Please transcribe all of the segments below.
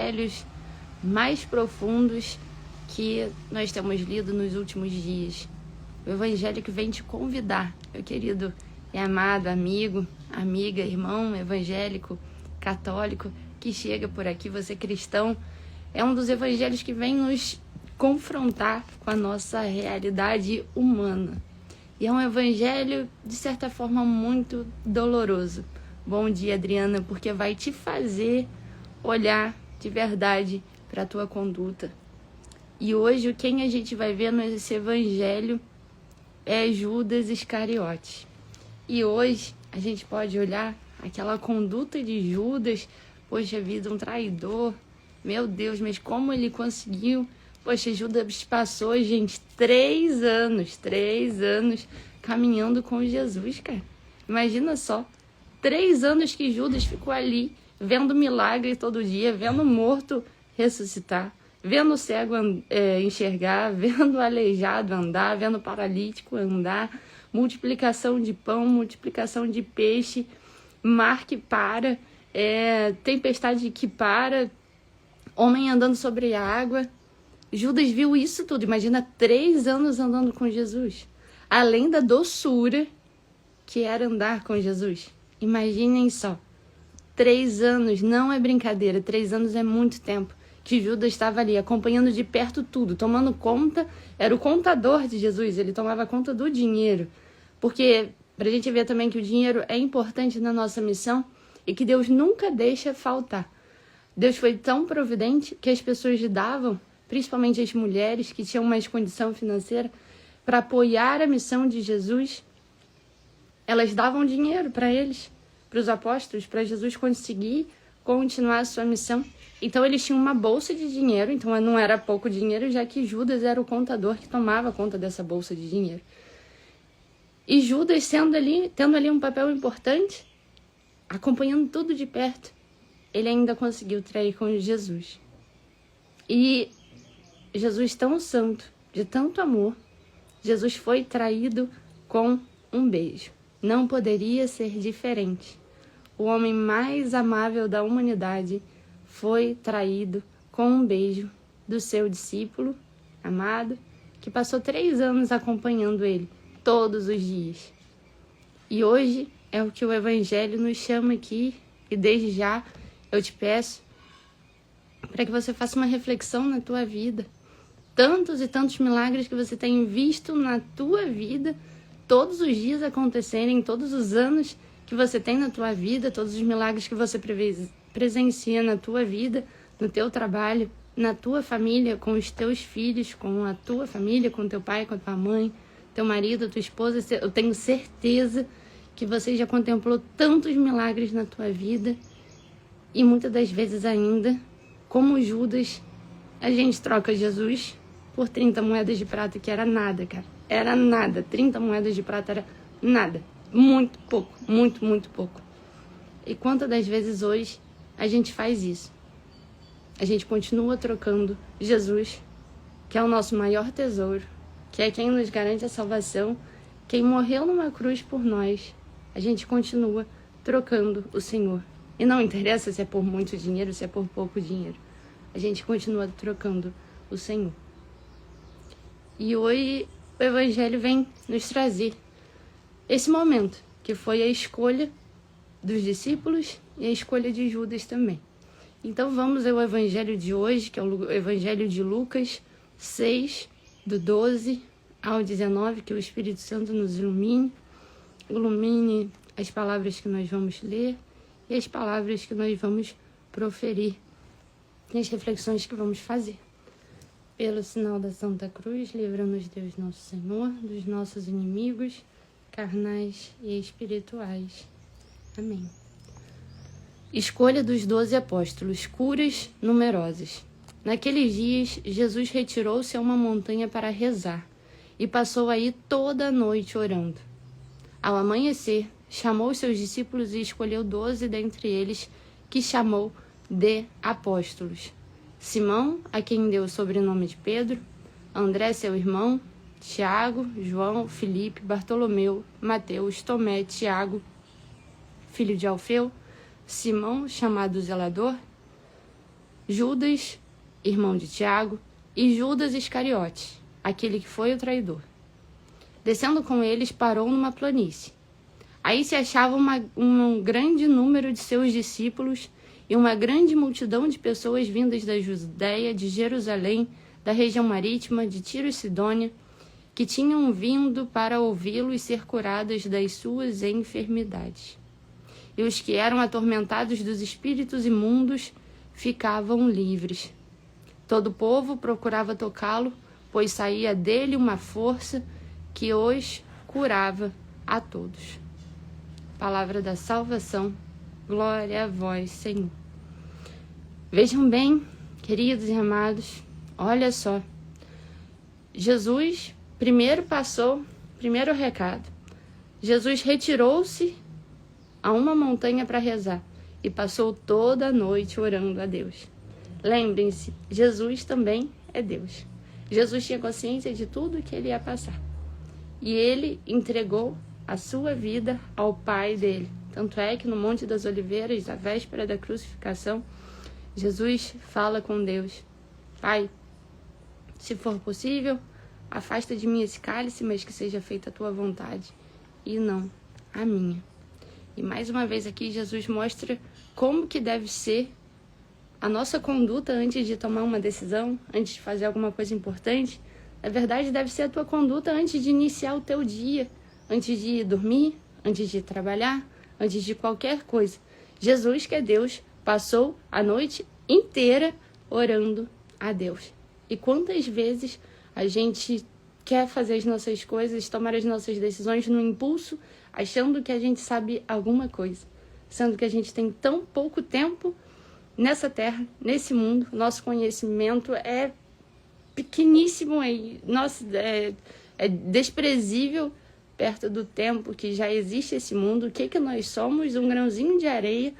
evangelhos mais profundos que nós temos lido nos últimos dias. O evangelho que vem te convidar, meu querido e amado amigo, amiga, irmão evangélico, católico, que chega por aqui, você cristão, é um dos evangelhos que vem nos confrontar com a nossa realidade humana. E é um evangelho, de certa forma, muito doloroso. Bom dia, Adriana, porque vai te fazer olhar de verdade para a tua conduta. E hoje, quem a gente vai ver nesse evangelho é Judas Iscariote. E hoje, a gente pode olhar aquela conduta de Judas, poxa vida, um traidor, meu Deus, mas como ele conseguiu? Poxa, Judas passou, gente, 3 anos caminhando com Jesus, cara. Imagina só, 3 anos que Judas ficou ali, vendo milagre todo dia, vendo morto ressuscitar, vendo o cego enxergar, vendo o aleijado andar, vendo o paralítico andar, multiplicação de pão, multiplicação de peixe, mar que para, tempestade que para, homem andando sobre a água. Judas viu isso tudo. Imagina 3 anos andando com Jesus. Além da doçura que era andar com Jesus. Imaginem só. 3 anos não é brincadeira. 3 anos é muito tempo. Que Judas estava ali acompanhando de perto tudo. Tomando conta. Era o contador de Jesus. Ele tomava conta do dinheiro. Porque para a gente ver também que o dinheiro é importante na nossa missão. E que Deus nunca deixa faltar. Deus foi tão providente que as pessoas davam, principalmente as mulheres que tinham mais condição financeira, para apoiar a missão de Jesus, elas davam dinheiro para eles, para os apóstolos, para Jesus conseguir continuar a sua missão. Então eles tinham uma bolsa de dinheiro, então não era pouco dinheiro, já que Judas era o contador que tomava conta dessa bolsa de dinheiro. E Judas tendo ali um papel importante, acompanhando tudo de perto, ele ainda conseguiu trair com Jesus. E Jesus tão santo, de tanto amor, Jesus foi traído com um beijo. Não poderia ser diferente. O homem mais amável da humanidade foi traído com um beijo do seu discípulo amado, que passou 3 anos acompanhando ele todos os dias. E hoje é o que o Evangelho nos chama aqui, e desde já eu te peço para que você faça uma reflexão na tua vida. Tantos e tantos milagres que você tem visto na tua vida, todos os dias acontecerem, todos os anos que você tem na tua vida, todos os milagres que você presencia na tua vida, no teu trabalho, na tua família, com os teus filhos, com a tua família, com teu pai, com a tua mãe, teu marido, tua esposa. Eu tenho certeza que você já contemplou tantos milagres na tua vida e muitas das vezes ainda, como Judas, a gente troca Jesus por 30 moedas de prata, que era nada, cara. Era nada. 30 moedas de prata era nada. Muito pouco. Muito, muito pouco. E quantas das vezes hoje a gente faz isso? A gente continua trocando Jesus, que é o nosso maior tesouro, que é quem nos garante a salvação, quem morreu numa cruz por nós. A gente continua trocando o Senhor. E não interessa se é por muito dinheiro, se é por pouco dinheiro. A gente continua trocando o Senhor. E hoje o Evangelho vem nos trazer esse momento, que foi a escolha dos discípulos e a escolha de Judas também. Então vamos ao Evangelho de hoje, que é o Evangelho de Lucas 6, do 12 ao 19, que o Espírito Santo nos ilumine as palavras que nós vamos ler e as palavras que nós vamos proferir e as reflexões que vamos fazer. Pelo sinal da Santa Cruz, livra-nos Deus nosso Senhor dos nossos inimigos, carnais e espirituais. Amém. Escolha dos 12 apóstolos, curas numerosas. Naqueles dias, Jesus retirou-se a uma montanha para rezar e passou aí toda a noite orando. Ao amanhecer, chamou seus discípulos e escolheu 12 dentre eles, que chamou de apóstolos. Simão, a quem deu o sobrenome de Pedro, André, seu irmão, Tiago, João, Filipe, Bartolomeu, Mateus, Tomé, Tiago, filho de Alfeu, Simão, chamado Zelador, Judas, irmão de Tiago, e Judas Iscariote, aquele que foi o traidor. Descendo com eles, parou numa planície. Aí se achava um grande número de seus discípulos e uma grande multidão de pessoas vindas da Judéia, de Jerusalém, da região marítima, de Tiro e Sidônia, que tinham vindo para ouvi-lo e ser curadas das suas enfermidades. E os que eram atormentados dos espíritos imundos ficavam livres. Todo o povo procurava tocá-lo, pois saía dele uma força que os curava a todos. Palavra da salvação, glória a vós, Senhor. Vejam bem, queridos e amados, olha só. Jesus primeiro recado. Jesus retirou-se a uma montanha para rezar e passou toda a noite orando a Deus. Lembrem-se, Jesus também é Deus. Jesus tinha consciência de tudo que ele ia passar. E ele entregou a sua vida ao Pai dele. Tanto é que no Monte das Oliveiras, à véspera da crucificação, Jesus fala com Deus: Pai, se for possível, afasta de mim esse cálice, mas que seja feita a tua vontade e não a minha. E mais uma vez aqui Jesus mostra como que deve ser a nossa conduta antes de tomar uma decisão, antes de fazer alguma coisa importante. Na verdade, deve ser a tua conduta antes de iniciar o teu dia, antes de dormir, antes de trabalhar, antes de qualquer coisa. Jesus, que é Deus, passou a noite inteira orando a Deus. E quantas vezes a gente quer fazer as nossas coisas, tomar as nossas decisões no impulso, achando que a gente sabe alguma coisa, sendo que a gente tem tão pouco tempo nessa terra, nesse mundo. Nosso conhecimento é pequeníssimo, é desprezível perto do tempo que já existe esse mundo. O que nós somos? Um grãozinho de areia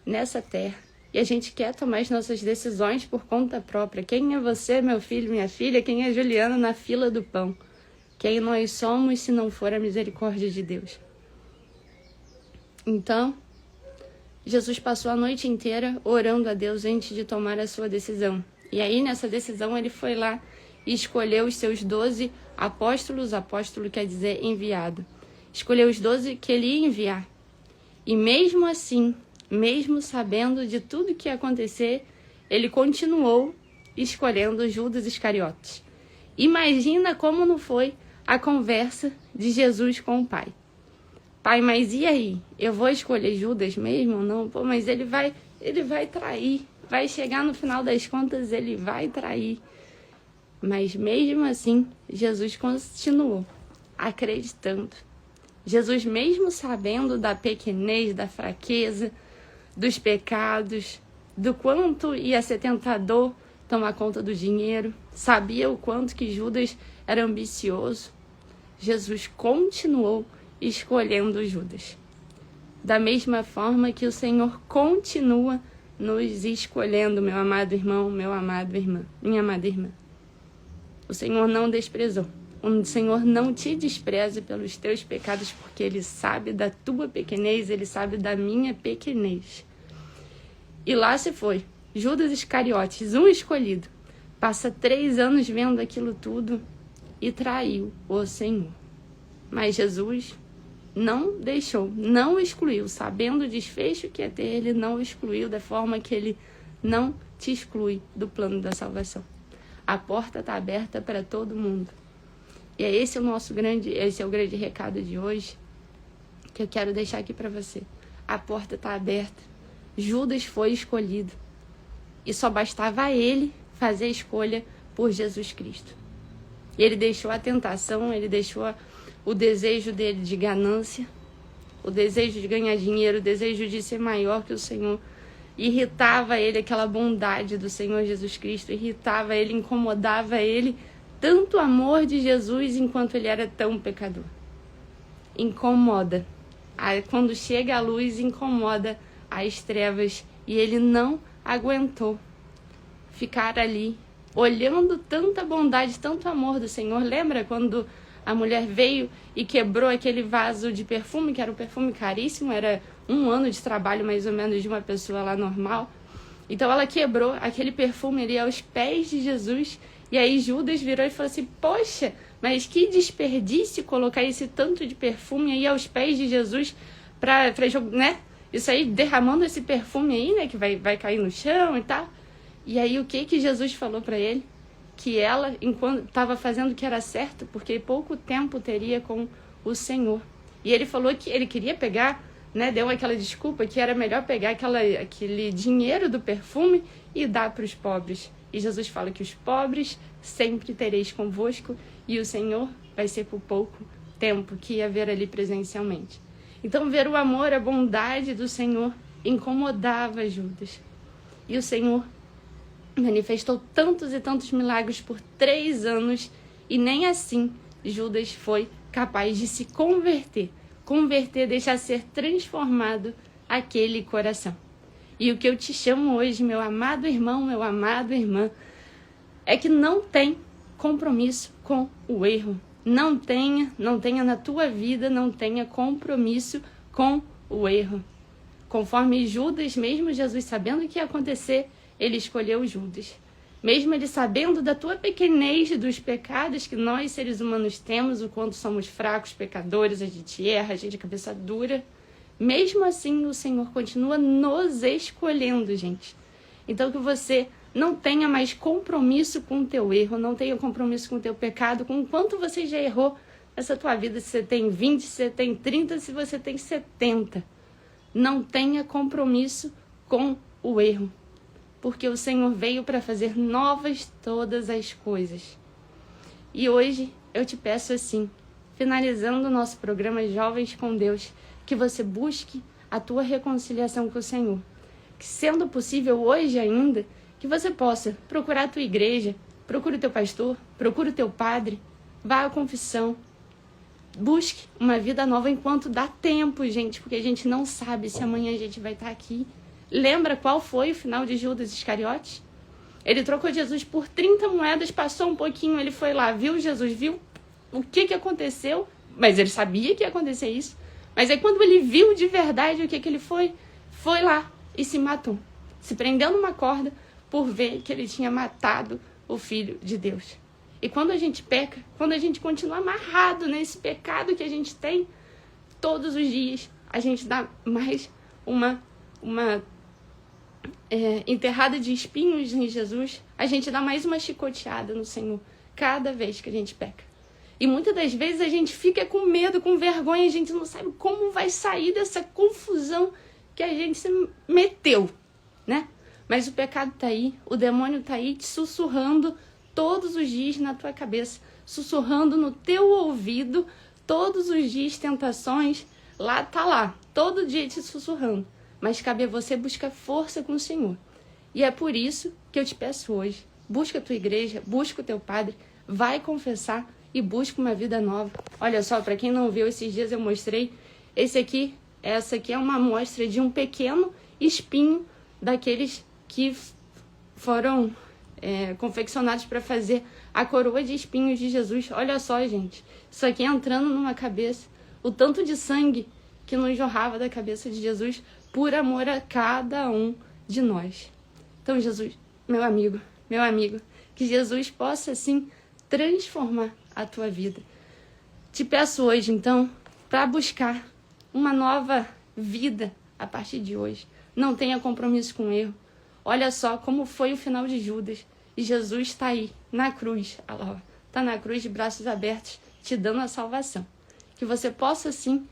nessa terra. E a gente quer tomar as nossas decisões por conta própria. Quem é você, meu filho, minha filha? Quem é Juliana na fila do pão? Quem nós somos se não for a misericórdia de Deus? Então, Jesus passou a noite inteira orando a Deus antes de tomar a sua decisão. E aí, nessa decisão, ele foi lá e escolheu os seus 12 apóstolos. Apóstolo quer dizer enviado. Escolheu os 12 que ele ia enviar. E mesmo assim, mesmo sabendo de tudo que ia acontecer, ele continuou escolhendo Judas Iscariotes. Imagina como não foi a conversa de Jesus com o Pai. Pai, mas e aí? Eu vou escolher Judas mesmo ou não? Pô, mas ele vai trair. Vai chegar no final das contas, ele vai trair. Mas mesmo assim, Jesus continuou acreditando. Jesus, mesmo sabendo da pequenez, da fraqueza, dos pecados, do quanto ia ser tentador tomar conta do dinheiro, sabia o quanto que Judas era ambicioso, Jesus continuou escolhendo Judas. Da mesma forma que o Senhor continua nos escolhendo, meu amado irmão, meu amado irmã, minha amada irmã. O Senhor não desprezou. O Senhor não te despreza pelos teus pecados, porque Ele sabe da tua pequenez, Ele sabe da minha pequenez. E lá se foi, Judas Iscariotes, um escolhido, passa 3 anos vendo aquilo tudo e traiu o Senhor. Mas Jesus não deixou, não excluiu, sabendo o desfecho que ia ter, ele não excluiu, da forma que ele não te exclui do plano da salvação. A porta está aberta para todo mundo. E esse é o grande recado de hoje, que eu quero deixar aqui para você. A porta está aberta. Judas foi escolhido. E só bastava a ele fazer a escolha por Jesus Cristo. E ele deixou a tentação, ele deixou o desejo dele de ganância, o desejo de ganhar dinheiro, o desejo de ser maior que o Senhor. Irritava ele, aquela bondade do Senhor Jesus Cristo, irritava ele, incomodava ele, tanto o amor de Jesus enquanto ele era tão pecador. Incomoda. Quando chega a luz, incomoda as trevas. E ele não aguentou ficar ali, olhando tanta bondade, tanto amor do Senhor. Lembra quando a mulher veio e quebrou aquele vaso de perfume, que era um perfume caríssimo, era 1 ano de trabalho mais ou menos de uma pessoa lá normal. Então ela quebrou aquele perfume ali aos pés de Jesus. E aí Judas virou e falou assim, poxa, mas que desperdício colocar esse tanto de perfume aí aos pés de Jesus para né? Isso aí, derramando esse perfume aí, né? Que vai cair no chão e tal. E aí o que Jesus falou para ele? Que ela, enquanto estava fazendo o que era certo, porque pouco tempo teria com o Senhor. E ele falou que ele queria pegar, né? Deu aquela desculpa que era melhor pegar aquele dinheiro do perfume e dar para os pobres. E Jesus fala que os pobres sempre tereis convosco e o Senhor vai ser por pouco tempo que ia ver ali presencialmente. Então, ver o amor, a bondade do Senhor incomodava Judas. E o Senhor manifestou tantos e tantos milagres por 3 anos e nem assim Judas foi capaz de se converter, deixar ser transformado aquele coração. E o que eu te chamo hoje, meu amado irmão, meu amado irmã, é que não tem compromisso com o erro. Não tenha na tua vida, não tenha compromisso com o erro. Conforme Judas, mesmo Jesus sabendo o que ia acontecer, ele escolheu Judas. Mesmo ele sabendo da tua pequenez, dos pecados que nós, seres humanos, temos, o quanto somos fracos, pecadores, a gente erra, a gente é cabeça dura. Mesmo assim, o Senhor continua nos escolhendo, gente. Então, que você não tenha mais compromisso com o teu erro, não tenha compromisso com o teu pecado, com o quanto você já errou nessa tua vida, se você tem 20, se você tem 30, se você tem 70. Não tenha compromisso com o erro, porque o Senhor veio para fazer novas todas as coisas. E hoje eu te peço assim, finalizando o nosso programa Jovens com Deus, que você busque a tua reconciliação com o Senhor. Que, sendo possível hoje ainda, que você possa procurar a tua igreja, procure o teu pastor, procure o teu padre, vá à confissão, busque uma vida nova enquanto dá tempo, gente, porque a gente não sabe se amanhã a gente vai estar aqui. Lembra qual foi o final de Judas Iscariotes? Ele trocou Jesus por 30 moedas, passou um pouquinho, ele foi lá, viu Jesus, viu o que aconteceu, mas ele sabia que ia acontecer isso. Mas aí quando ele viu de verdade o que ele foi lá e se matou, se prendeu numa corda por ver que ele tinha matado o Filho de Deus. E quando a gente peca, quando a gente continua amarrado nesse pecado que a gente tem, todos os dias a gente dá mais uma enterrada de espinhos em Jesus, a gente dá mais uma chicoteada no Senhor, cada vez que a gente peca. E muitas das vezes a gente fica com medo, com vergonha, a gente não sabe como vai sair dessa confusão que a gente se meteu, né? Mas o pecado tá aí, o demônio tá aí te sussurrando todos os dias na tua cabeça, sussurrando no teu ouvido, todos os dias tentações, tá lá, todo dia te sussurrando. Mas cabe a você buscar força com o Senhor. E é por isso que eu te peço hoje, busca a tua igreja, busca o teu padre, vai confessar e busca uma vida nova. Olha só, para quem não viu, esses dias eu mostrei, essa aqui é uma amostra de um pequeno espinho daqueles que foram confeccionados para fazer a coroa de espinhos de Jesus. Olha só, gente, isso aqui entrando numa cabeça, o tanto de sangue que nos jorrava da cabeça de Jesus por amor a cada um de nós. Então, Jesus, meu amigo, que Jesus possa, assim, transformar a tua vida. Te peço hoje, então, para buscar uma nova vida a partir de hoje. Não tenha compromisso com o erro. Olha só como foi o final de Judas. E Jesus está aí, na cruz. Está na cruz de braços abertos, te dando a salvação. Que você possa, sim,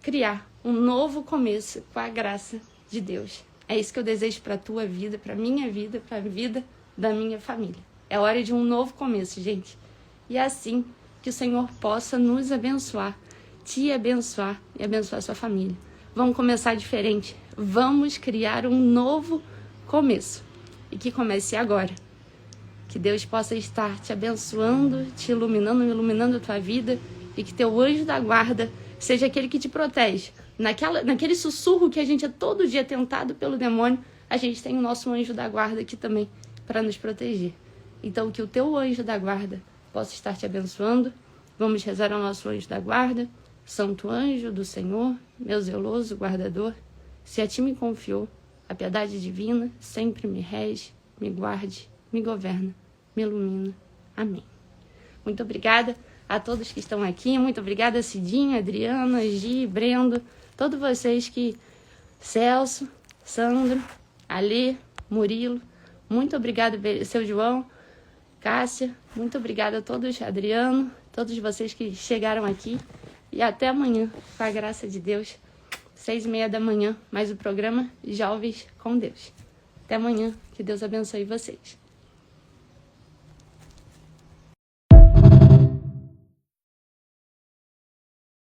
criar um novo começo com a graça de Deus. É isso que eu desejo para a tua vida, para a minha vida, para a vida da minha família. É hora de um novo começo, gente. E é assim que o Senhor possa nos abençoar, te abençoar e abençoar a sua família. Vamos começar diferente. Vamos criar um novo começo. E que comece agora. Que Deus possa estar te abençoando, te iluminando a tua vida. E que teu anjo da guarda seja aquele que te protege. Naquele sussurro que a gente é todo dia tentado pelo demônio, a gente tem o nosso anjo da guarda aqui também para nos proteger. Então, que o teu anjo da guarda possa estar te abençoando. Vamos rezar ao nosso anjo da guarda. Santo anjo do Senhor, meu zeloso guardador, se a ti me confiou a piedade divina sempre me rege, me guarde, me governa, me ilumina. Amém. Muito obrigada a todos que estão aqui. Muito obrigada, Cidinho, Adriana, Gi, Brendo, todos vocês que... Celso, Sandro, Alê, Murilo. Muito obrigada, seu João, Cássia. Muito obrigada a todos, Adriano, todos vocês que chegaram aqui. E até amanhã, com a graça de Deus, 6h30 da manhã, mais o programa Jovens com Deus. Até amanhã, que Deus abençoe vocês.